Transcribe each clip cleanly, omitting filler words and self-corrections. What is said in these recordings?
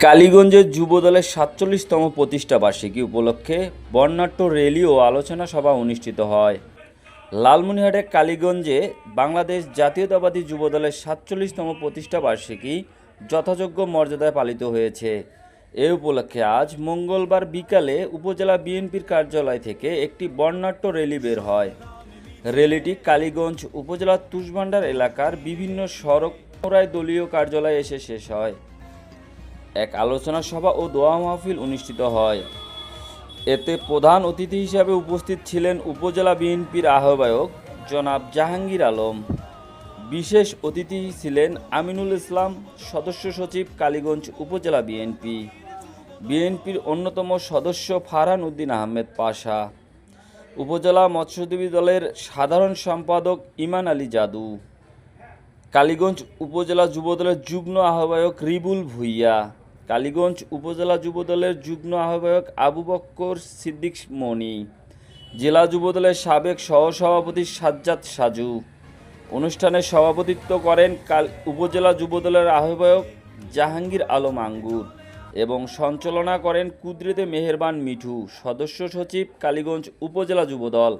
কালীগঞ্জে যুবদলের ৪৭তম প্রতিষ্ঠা বার্ষিকী উপলক্ষে বর্ণাঢ্য র্যালি ও আলোচনা সভা অনুষ্ঠিত হয়। লালমনিরহাটের কালীগঞ্জে বাংলাদেশ জাতীয়তাবাদী যুবদলের ৪৭তম প্রতিষ্ঠা বার্ষিকী যথাযোগ্য মর্যাদায় পালিত হয়েছে। এ উপলক্ষে আজ মঙ্গলবার বিকালে উপজেলা বিএনপির কার্যালয় থেকে একটি বর্ণাঢ্য র্যালি বের হয়। র্যালিটি কালীগঞ্জ উপজেলার তুষভান্ডার এলাকার বিভিন্ন সড়ক মোড়ায় দলীয় কার্যালয়ে এসে শেষ হয়। এক আলোচনা সভা ও দোয়া মাহফিল অনুষ্ঠিত হয়। এতে প্রধান অতিথি হিসেবে উপস্থিত ছিলেন উপজেলা বিএনপির আহ্বায়ক জনাব জাহাঙ্গীর আলম। বিশেষ অতিথি ছিলেন আমিনুল ইসলাম, সদস্য সচিব, কালীগঞ্জ উপজেলা বিএনপির অন্যতম সদস্য ফারহান উদ্দিন আহমেদ পাশা, উপজেলা মৎস্যজীবী দলের সাধারণ সম্পাদক ইমান আলী জাদু, কালীগঞ্জ উপজেলা যুবদলের যুগ্ম আহ্বায়ক রিবুল ভুইয়া, কালীগঞ্জ উপজেলা যুবদলের যুগ্ম আহ্বায়ক আবু বক্কর সিদ্দিক মনি, জেলা যুবদলের সাবেক সহসভাপতি সাজ্জাদ সাজু। অনুষ্ঠানে সভাপতিত্ব করেন উপজেলা যুবদলের আহ্বায়ক জাহাঙ্গীর আলম আঙ্গুর এবং সঞ্চালনা করেন কুদরতে মেহেরবান মিঠু, সদস্য সচিব, কালীগঞ্জ উপজেলা যুবদল।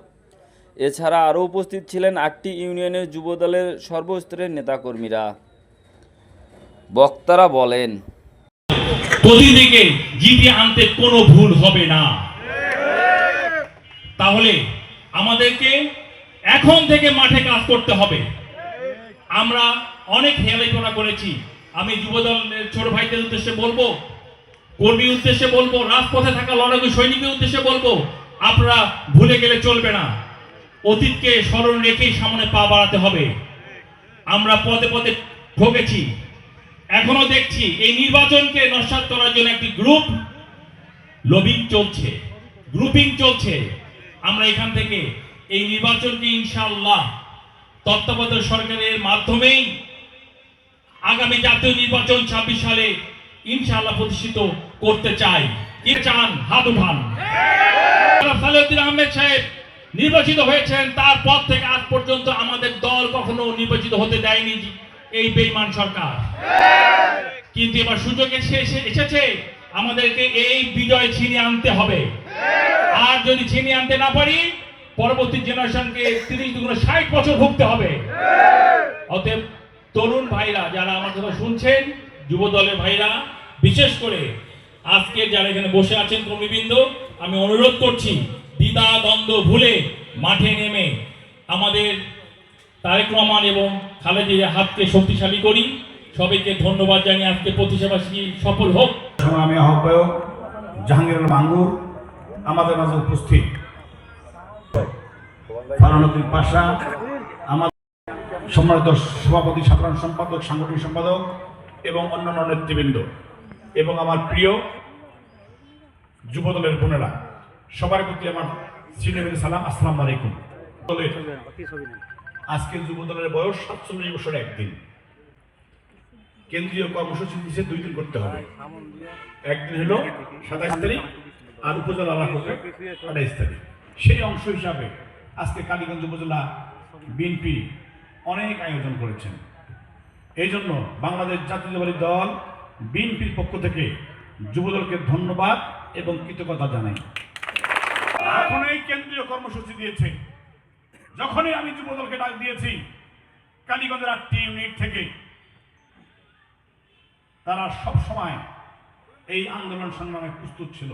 এছাড়া আরও উপস্থিত ছিলেন ৮টি ইউনিয়নের যুবদলের সর্বস্তরের নেতাকর্মীরা। বক্তারা বলেন, প্রতিদিকে জিতে আনতে কোনো ভুল হবে না। তাহলে আমাদেরকে এখন থেকে মাঠে কাজ করতে হবে। আমরা অনেক হেলাইপনা করেছি। আমি যুবদলের ছোট ভাইদের উদ্দেশ্যে বলবো, কর্মীর উদ্দেশ্যে বলবো, রাজপথে থাকা লড়াকু সৈনিকের উদ্দেশ্যে বলবো, আপনারা ভুলে গেলে চলবে না। অতীতকে স্মরণ রেখেই সামনে পা বাড়াতে হবে। আমরা পদে পদে ঠকেছি, এখনো দেখছি এই নির্বাচনকে নস্যাৎ করার জন্য একটি গ্রুপিং চলছে। আমরা এখান থেকে এই নির্বাচনকে ইনশাআল্লাহ তত্ত্বাবধায়ক সরকারের মাধ্যমেই আগামী জাতীয় নির্বাচন ২৬ সালে ইনশাআল্লাহ প্রতিষ্ঠিত করতে চাই। কি চান? হাত উঠান। সালেউদ্দিন আহমেদ সাহেব নির্বাচিত হয়েছেন, তারপর থেকে আজ পর্যন্ত আমাদের দল কখনো নির্বাচিত হতে দেয়নি এই বেঈমান সরকার। কিন্তু এবার সুযোগ এসেছে, আমাদেরকে এই বিজয় ছিনিয়ে আনতে হবে। আর যদি ছিনিয়ে আনতে না পারি, পরবর্তী জেনারেশনকে ৩০-৬০ বছর ভুগতে হবে। অতএব তরুণ ভাইরা যারা আমার কথা শুনছেন, যুব দলের ভাইরা, বিশেষ করে আজকে যারা এখানে বসে আছেন কর্মীবৃন্দ, আমি অনুরোধ করছি দ্বিধা দ্বন্দ্ব ভুলে মাঠে নেমে আমাদের তারেক রহমান এবং খালেদা জিয়ার হাতকে শক্তিশালী করি। সবাইকে ধন্যবাদ জানিয়ে আজকে প্রতিষ্ঠা বার্ষিকী সফল হোক। আমি আহ্বায়ক জাহাঙ্গীর আলম আঙ্গুর আমাদের মাঝে উপস্থিত, ফারহান উদ্দিন পাশা আমাদের সম্মানিত সভাপতি, সাধারণ সম্পাদক, সাংগঠনিক সম্পাদক এবং অন্যান্য নেতৃবৃন্দ এবং আমার প্রিয় যুবদলের বোনেরা, সবার প্রতি আমার শ্রীনবী সালাম, আসসালামু আলাইকুম। আজকের যুবদলের বয়স ৪৭ বছর ১ দিন। কেন্দ্রীয় কর্মসূচি দিচ্ছে ২ দিন করতে হবে। একদিন হলো ২৭ তারিখ আর উপজেলা ২৮ তারিখ। সেই অংশ হিসাবে আজকে কালীগঞ্জ উপজেলা বিএনপি অনেক আয়োজন করেছেন। এই জন্য বাংলাদেশ জাতীয়তাবাদী দল বিএনপির পক্ষ থেকে যুবদলকে ধন্যবাদ এবং কৃতজ্ঞতা জানাই। এখন এই কেন্দ্রীয় কর্মসূচি দিয়েছে, যখনই আমি যুবদলকে ডাক দিয়েছি কালীগঞ্জের ৮টি ইউনিট থেকে, তারা সব সময় এই আন্দোলন সংগ্রামে প্রস্তুত ছিল।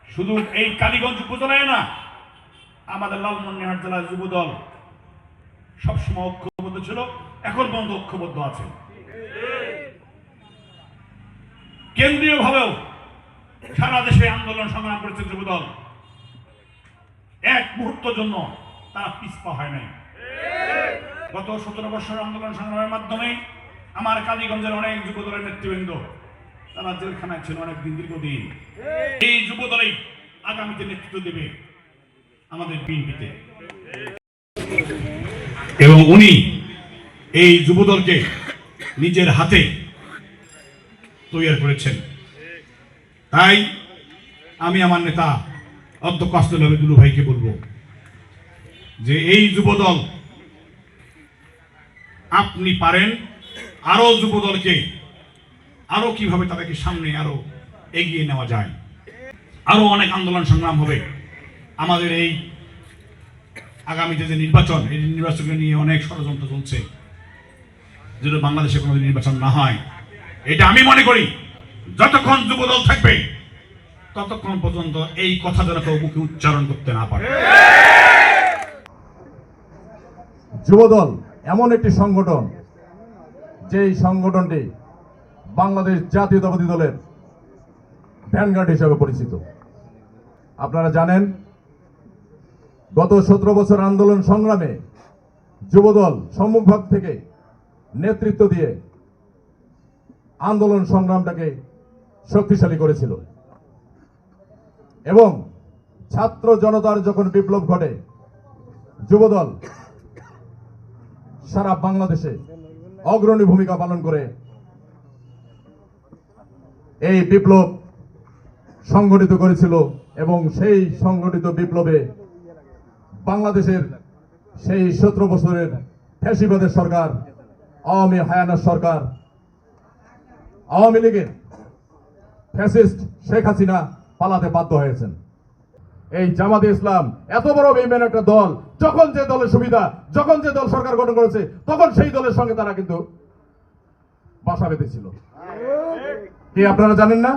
শুধু এই কালীগঞ্জ উপজেলায় না, আমাদের লালমনিরহাট জেলার যুবদল সবসময় ঐক্যবদ্ধ ছিল, এখন পর্যন্ত ঐক্যবদ্ধ আছে। কেন্দ্রীয় ভাবেও সারা দেশে আন্দোলন সংগ্রাম করেছে যুবদল। এক মুহূর্তের জন্য তারা পিছপা হয় নাই। গত ১৭ বছর আন্দোলন সংগ্রামের মাধ্যমে আমার কালীগঞ্জের অনেক যুবদলের নেতৃবৃন্দ তারা জেলখানায় ছিল অনেক দীর্ঘদিন। এই যুবদলই আগামীতে নেতৃত্ব দেবে আমাদের বিএনপিতে, এবং উনি এই যুবদলকে নিজের হাতে তৈরি করেছেন। তাই আমি আমার নেতা অধ্যক্ষ আসদুল হামিদ দুলু ভাইকে বলবো যে এই যুবদল আপনি পারেন আরো যুবদলকে আরো কিভাবে তাদেরকে সামনে আরো এগিয়ে নেওয়া যায়। আরো অনেক আন্দোলন সংগ্রাম হবে আমাদের এই আগামীতে যে নির্বাচন, এই নির্বাচনকে নিয়ে অনেক ষড়যন্ত্র চলছে, যেটা বাংলাদেশে কোনোদিন নির্বাচন না হয়। এটা আমি মনে করি যতক্ষণ যুবদল থাকবে ততক্ষণ পর্যন্ত এই কথা যেন কেউ মুখে উচ্চারণ করতে না পারে। যুবদল এমন একটি সংগঠন, যেই সংগঠনটি বাংলাদেশ জাতীয়তাবাদী দলের ভ্যানগার্ড হিসেবে পরিচিত। আপনারা জানেন, গত 17 বছর আন্দোলন সংগ্রামে যুবদল সম্মুখভাগ থেকে নেতৃত্ব দিয়ে আন্দোলন সংগ্রামটাকে শক্তিশালী করেছিল এবং ছাত্র জনতার যখন বিপ্লব ঘটে, যুবদল সারা বাংলাদেশে অগ্রণী ভূমিকা পালন করে এই বিপ্লব সংগঠিত করেছিল এবং সেই সংগঠিত বিপ্লবে বাংলাদেশের সেই 17 বছরের ফ্যাসিবাদের সরকার, আওয়ামী হায়ানার সরকার, আওয়ামী লীগের ফ্যাসিস্ট শেখ হাসিনা পালাতে বাধ্য হয়েছেন। এই জামাতে ইসলাম এত বড় বেঈমান একটা দল, যখন যে দলের সুবিধা, যখন যে দল সরকার গঠন করেছে, তখন সেই দলের সঙ্গে তারা কিন্তু বাসা বেঁধেছিল। কি আপনারা জানেন না?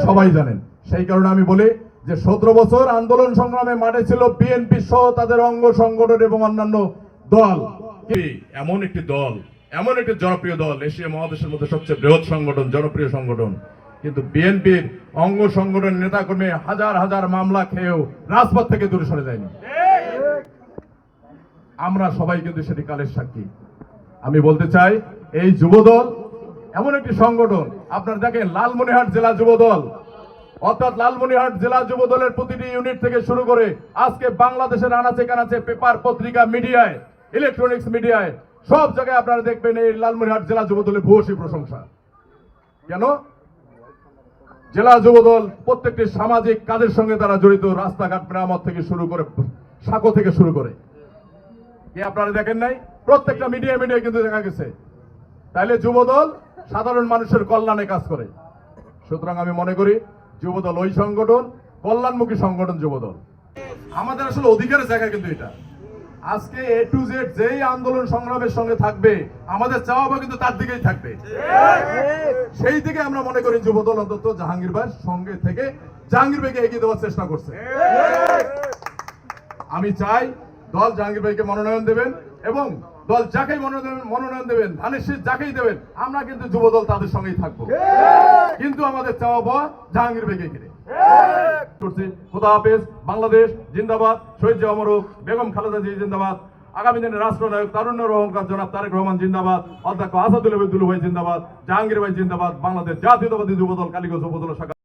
সবাই জানেন। সেই কারণে আমি বলি যে 17 বছর আন্দোলন সংগ্রামে মাঠে ছিল বিএনপি সহ তাদের অঙ্গ সংগঠন এবং অন্যান্য দল। এমন একটি দল, এমন একটি জনপ্রিয় দল, এশিয়া মহাদেশের মধ্যে সবচেয়ে বৃহৎ সংগঠন, জনপ্রিয় সংগঠন, কিন্তু বিএনপির অঙ্গ সংগঠন নেতাকর্মী হাজার হাজার মামলা খেয়েও রাজপথ থেকে দূরে সরে যায়নি। আমরা সবাই কিন্তু সেটি কালের সাক্ষী। আমি বলতে চাই, এই যুবদল এমন একটি সংগঠন। আপনারা দেখেন, লালমনিরহাট জেলা যুবদল, অর্থাৎ লালমনিরহাট জেলা যুবদলের প্রতিটি ইউনিট থেকে শুরু করে আজকে বাংলাদেশের আনাচে কানাচে পেপার, পত্রিকা, মিডিয়ায়, ইলেকট্রনিক্স মিডিয়ায়, সব জায়গায় আপনারা দেখবেন এই লালমনিরহাট জেলা যুবদলের ভূয়সী প্রশংসা। কেন? জেলা যুবদল প্রত্যেকটি সামাজিক কাজের সঙ্গে তারা জড়িত, রাস্তাঘাট মেরামত থেকে শুরু করে, সাঁকো থেকে শুরু করে। কি আপনারা দেখেন নাই? প্রত্যেকটা মিডিয়ায় কিন্তু দেখা গেছে। তাইলে যুবদল সাধারণ মানুষের কল্যাণে কাজ করে। সুতরাং আমি মনে করি যুবদল ওই সংগঠন, কল্যাণমুখী সংগঠন যুবদল। আমাদের আসলে অধিকারের জায়গা কিন্তু এটা। আজকে A to Z যেই আন্দোলন সংগ্রামের সঙ্গে থাকবে, আমাদের চাওয়া কিন্তু তার দিকেই থাকবে। সেই দিকে আমরা মনে করি যুবদল অন্তত জাহাঙ্গীর ভাইয়ের সঙ্গে থেকে জাহাঙ্গীর ভাইকে এগিয়ে দেওয়ার চেষ্টা করছে। আমি চাই দল জাহাঙ্গীর ভাইকে মনোনয়ন দেবেন এবং দল যাকেই মনোনয়ন দেবেন, ধানের শীষ যাকেই দেবেন, আমরা কিন্তু যুবদল তাদের সঙ্গেই থাকবো। কিন্তু আমাদের চাওয়া পাওয়া জাহাঙ্গীর ভাইকে ঘিরে। খোদা হাফেজ। বাংলাদেশ জিন্দাবাদ। শহীদ জিয়া অমর হোক। বেগম খালেদা জিয়া জিন্দাবাদ। আগামী দিনের রাষ্ট্রনায়ক তারুণ্যের অহংকার জনাব তারেক রহমান জিন্দাবাদ। অধ্যক্ষ আসাদুল ভাই জিন্দাবাদ। জাহাঙ্গীর ভাই জিন্দাবাদ। বাংলাদেশ জাতীয়তাবাদী যুবদল কালীগঞ্জ উপজেলা শাখা।